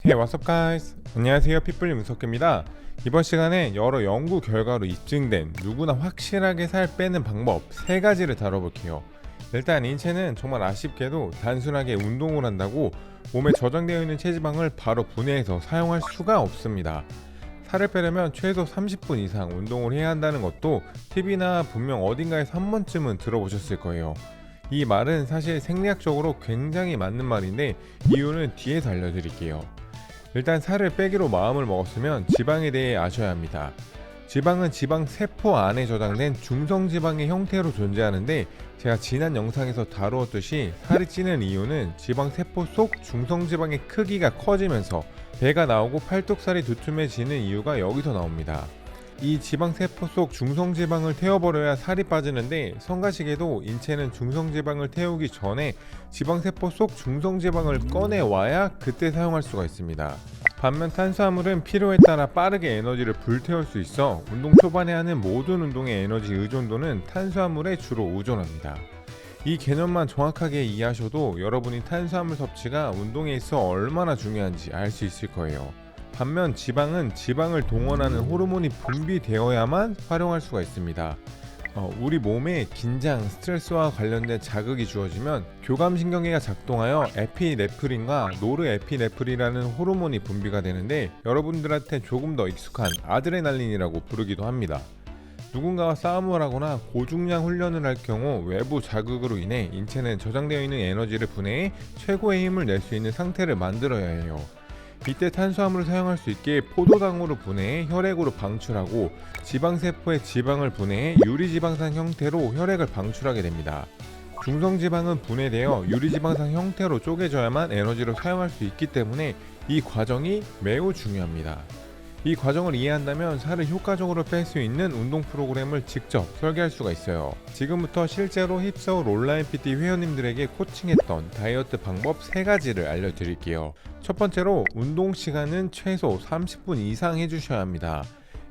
Hey, what's up guys? 안녕하세요, 핏불리 문석규입니다. 이번 시간에 여러 연구 결과로 입증된 누구나 확실하게 살 빼는 방법 3가지를 다뤄볼게요. 일단 인체는 정말 아쉽게도 단순하게 운동을 한다고 몸에 저장되어 있는 체지방을 바로 분해해서 사용할 수가 없습니다. 살을 빼려면 최소 30분 이상 운동을 해야 한다는 것도 TV나 분명 어딘가에서 한 번쯤은 들어보셨을 거예요. 이 말은 사실 생리학적으로 굉장히 맞는 말인데 이유는 뒤에서 알려드릴게요. 일단 살을 빼기로 마음을 먹었으면 지방에 대해 아셔야 합니다. 지방은 지방 세포 안에 저장된 중성지방의 형태로 존재하는데 제가 지난 영상에서 다루었듯이 살이 찌는 이유는 지방 세포 속 중성지방의 크기가 커지면서 배가 나오고 팔뚝살이 두툼해지는 이유가 여기서 나옵니다. 이 지방세포 속 중성지방을 태워버려야 살이 빠지는데 성가시게도 인체는 중성지방을 태우기 전에 지방세포 속 중성지방을 꺼내와야 그때 사용할 수가 있습니다. 반면 탄수화물은 필요에 따라 빠르게 에너지를 불태울 수 있어 운동 초반에 하는 모든 운동의 에너지 의존도는 탄수화물에 주로 의존합니다. 이 개념만 정확하게 이해하셔도 여러분이 탄수화물 섭취가 운동에 있어 얼마나 중요한지 알 수 있을 거예요. 반면 지방은 지방을 동원하는 호르몬이 분비되어야만 활용할 수가 있습니다. 우리 몸에 긴장, 스트레스와 관련된 자극이 주어지면 교감신경계가 작동하여 에피네프린과 노르에피네프린이라는 호르몬이 분비가 되는데 여러분들한테 조금 더 익숙한 아드레날린이라고 부르기도 합니다. 누군가와 싸움을 하거나 고중량 훈련을 할 경우 외부 자극으로 인해 인체는 저장되어 있는 에너지를 분해해 최고의 힘을 낼 수 있는 상태를 만들어야 해요. 이때 탄수화물을 사용할 수 있게 포도당으로 분해해 혈액으로 방출하고 지방세포의 지방을 분해해 유리지방산 형태로 혈액을 방출하게 됩니다. 중성지방은 분해되어 유리지방산 형태로 쪼개져야만 에너지로 사용할 수 있기 때문에 이 과정이 매우 중요합니다. 이 과정을 이해한다면 살을 효과적으로 뺄 수 있는 운동 프로그램을 직접 설계할 수가 있어요. 지금부터 실제로 힙서울 온라인 PT 회원님들에게 코칭했던 다이어트 방법 3가지를 알려드릴게요. 첫 번째로 운동 시간은 최소 30분 이상 해주셔야 합니다.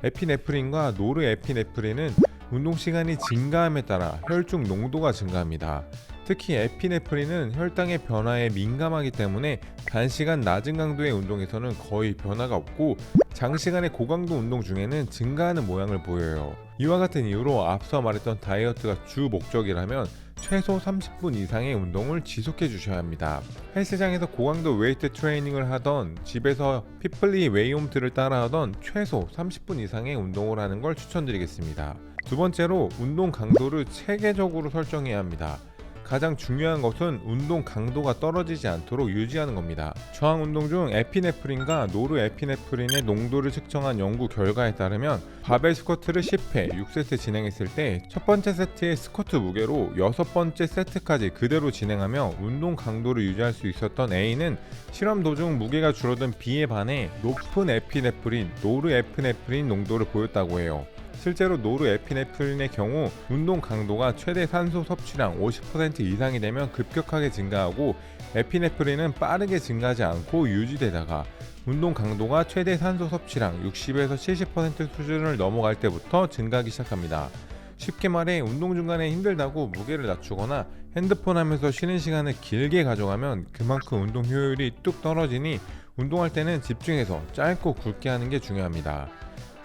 에피네프린과 노르에피네프린은 운동 시간이 증가함에 따라 혈중 농도가 증가합니다. 특히 에피네프린은 혈당의 변화에 민감하기 때문에 단시간 낮은 강도의 운동에서는 거의 변화가 없고 장시간의 고강도 운동 중에는 증가하는 모양을 보여요. 이와 같은 이유로 앞서 말했던 다이어트가 주 목적이라면 최소 30분 이상의 운동을 지속해 주셔야 합니다. 헬스장에서 고강도 웨이트 트레이닝을 하던 집에서 핏블리 웨이홈트를 따라하던 최소 30분 이상의 운동을 하는 걸 추천드리겠습니다. 두 번째로 운동 강도를 체계적으로 설정해야 합니다. 가장 중요한 것은 운동 강도가 떨어지지 않도록 유지하는 겁니다. 저항 운동 중 에피네프린과 노르에피네프린의 농도를 측정한 연구 결과에 따르면 바벨 스쿼트를 10회 6세트 진행했을 때 첫 번째 세트의 스쿼트 무게로 6번째 세트까지 그대로 진행하며 운동 강도를 유지할 수 있었던 A는 실험 도중 무게가 줄어든 B에 반해 높은 에피네프린, 노르에피네프린 농도를 보였다고 해요. 실제로 노르에피네프린의 경우 운동 강도가 최대 산소 섭취량 50% 이상이 되면 급격하게 증가하고 에피네프린은 빠르게 증가하지 않고 유지되다가 운동 강도가 최대 산소 섭취량 60에서 70% 수준을 넘어갈 때부터 증가하기 시작합니다. 쉽게 말해 운동 중간에 힘들다고 무게를 낮추거나 핸드폰 하면서 쉬는 시간을 길게 가져가면 그만큼 운동 효율이 뚝 떨어지니 운동할 때는 집중해서 짧고 굵게 하는 게 중요합니다.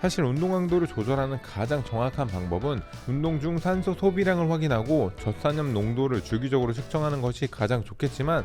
사실 운동 강도를 조절하는 가장 정확한 방법은 운동 중 산소 소비량을 확인하고 젖산염 농도를 주기적으로 측정하는 것이 가장 좋겠지만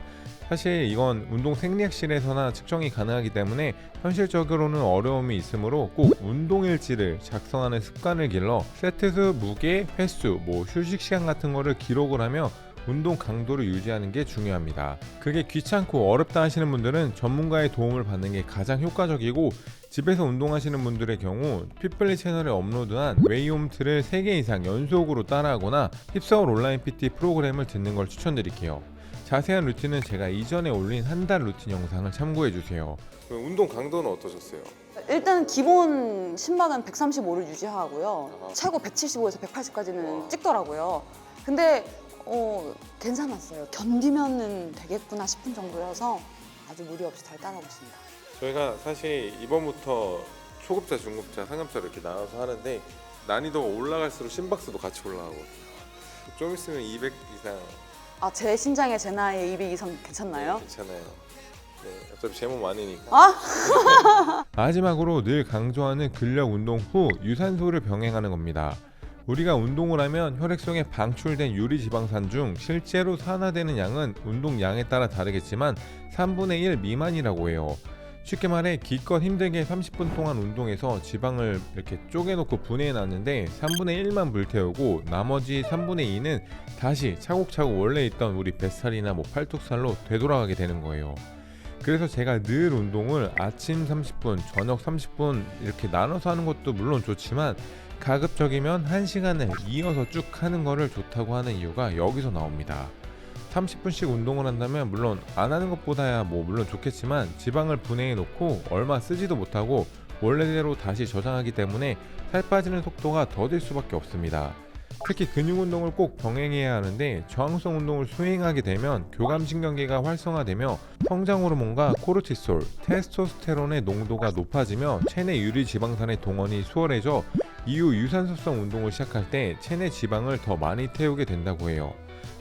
사실 이건 운동 생리학실에서나 측정이 가능하기 때문에 현실적으로는 어려움이 있으므로 꼭 운동일지를 작성하는 습관을 길러 세트수, 무게, 횟수, 휴식 시간 같은 거를 기록을 하며 운동 강도를 유지하는 게 중요합니다. 그게 귀찮고 어렵다 하시는 분들은 전문가의 도움을 받는 게 가장 효과적이고 집에서 운동하시는 분들의 경우 핏블리 채널에 업로드한 웨이홈트를 3개 이상 연속으로 따라하거나 힙서울 온라인 PT 프로그램을 듣는 걸 추천드릴게요. 자세한 루틴은 제가 이전에 올린 한 달 루틴 영상을 참고해주세요. 운동 강도는 어떠셨어요? 일단 기본 심박은 135를 유지하고요. 최고 175에서 180까지는 찍더라고요. 근데 괜찮았어요. 견디면 되겠구나 싶은 정도여서 아주 무리 없이 잘 따라오고 있습니다. 저희가 사실 이번부터 초급자, 중급자, 상급자 이렇게 나눠서 하는데 난이도가 올라갈수록 심박수도 같이 올라가거든요. 좀 있으면 200 이상. 제 신장에 제 나이에 200 이상 괜찮나요? 괜찮아요. 네, 어차피 제 몸 아니니까. 아? 마지막으로 늘 강조하는 근력 운동 후 유산소를 병행하는 겁니다. 우리가 운동을 하면 혈액속에 방출된 유리지방산 중 실제로 산화되는 양은 운동량에 따라 다르겠지만 3분의 1 미만이라고 해요. 쉽게 말해 기껏 힘들게 30분 동안 운동해서 지방을 이렇게 쪼개놓고 분해해 놨는데 3분의 1만 불태우고 나머지 3분의 2는 다시 차곡차곡 원래 있던 우리 뱃살이나 뭐 팔뚝살로 되돌아가게 되는 거예요. 그래서 제가 늘 운동을 아침 30분, 저녁 30분 이렇게 나눠서 하는 것도 물론 좋지만 가급적이면 1시간을 이어서 쭉 하는 거를 좋다고 하는 이유가 여기서 나옵니다. 30분씩 운동을 한다면 물론 안 하는 것보다야 뭐 물론 좋겠지만 지방을 분해해 놓고 얼마 쓰지도 못하고 원래대로 다시 저장하기 때문에 살 빠지는 속도가 더딜 수밖에 없습니다. 특히 근육 운동을 꼭 병행해야 하는데 저항성 운동을 수행하게 되면 교감신경계가 활성화되며 성장 호르몬과 코르티솔, 테스토스테론의 농도가 높아지며 체내 유리지방산의 동원이 수월해져 이후 유산소성 운동을 시작할 때 체내 지방을 더 많이 태우게 된다고 해요.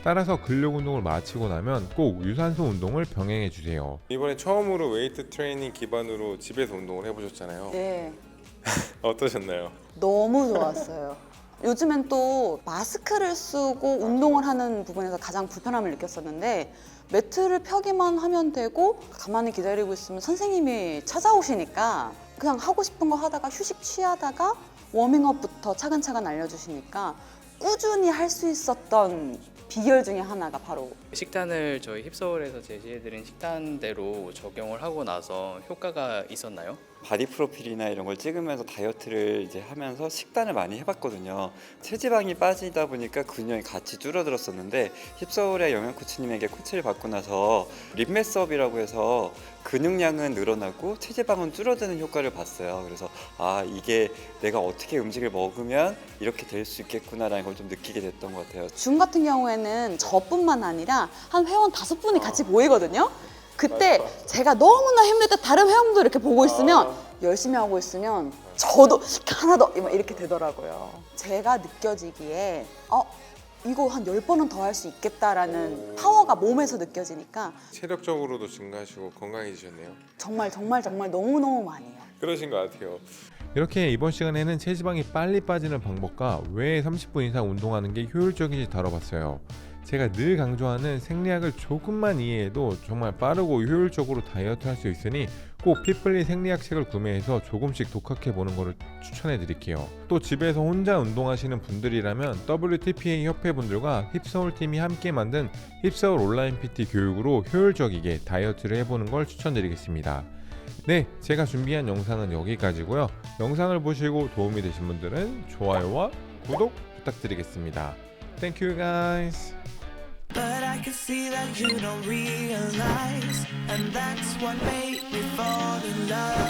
따라서 근력 운동을 마치고 나면 꼭 유산소 운동을 병행해 주세요. 이번에 처음으로 웨이트 트레이닝 기반으로 집에서 운동을 해보셨잖아요. 네. 어떠셨나요? 너무 좋았어요. 요즘엔 또 마스크를 쓰고 운동을 하는 부분에서 가장 불편함을 느꼈었는데 매트를 펴기만 하면 되고 가만히 기다리고 있으면 선생님이 찾아오시니까 그냥 하고 싶은 거 하다가 휴식 취하다가 워밍업부터 차근차근 알려주시니까 꾸준히 할 수 있었던 비결 중에 하나가 바로 식단을 저희 힙서울에서 제시해드린 식단대로 적용을 하고 나서 효과가 있었나요? 바디 프로필이나 이런 걸 찍으면서 다이어트를 이제 하면서 식단을 많이 해봤거든요. 체지방이 빠지다 보니까 근육이 같이 줄어들었었는데 힙서울의 영양 코치님에게 코치를 받고 나서 립매스업이라고 해서 근육량은 늘어나고 체지방은 줄어드는 효과를 봤어요. 그래서 아, 이게 내가 어떻게 음식을 먹으면 이렇게 될 수 있겠구나라는 걸 좀 느끼게 됐던 것 같아요. 줌 같은 경우에는 저뿐만 아니라 한 회원 5분이 같이 보이거든요. 그때 제가 너무나 힘들 때 다른 회원들 이렇게 보고 있으면 열심히 하고 있으면 저도 하나 더 이렇게 되더라고요. 제가 느껴지기에 이거 한 10번은 더 할 수 있겠다라는 파워가 몸에서 느껴지니까 체력적으로도 증가하시고 건강해지셨네요. 정말 너무너무 많이 해요. 그러신 것 같아요. 이렇게 이번 시간에는 체지방이 빨리 빠지는 방법과 왜 30분 이상 운동하는 게 효율적인지 다뤄봤어요. 제가 늘 강조하는 생리학을 조금만 이해해도 정말 빠르고 효율적으로 다이어트 할 수 있으니 꼭 핏블리 생리학 책을 구매해서 조금씩 독학해 보는 것을 추천해 드릴게요. 또 집에서 혼자 운동하시는 분들이라면 WTPA 협회분들과 힙서울팀이 함께 만든 힙서울 온라인 PT 교육으로 효율적이게 다이어트를 해보는 걸 추천드리겠습니다. 네, 제가 준비한 영상은 여기까지고요. 영상을 보시고 도움이 되신 분들은 좋아요와 구독 부탁드리겠습니다. Thank you guys. But I can see that you don't realize, and that's what made me fall in love.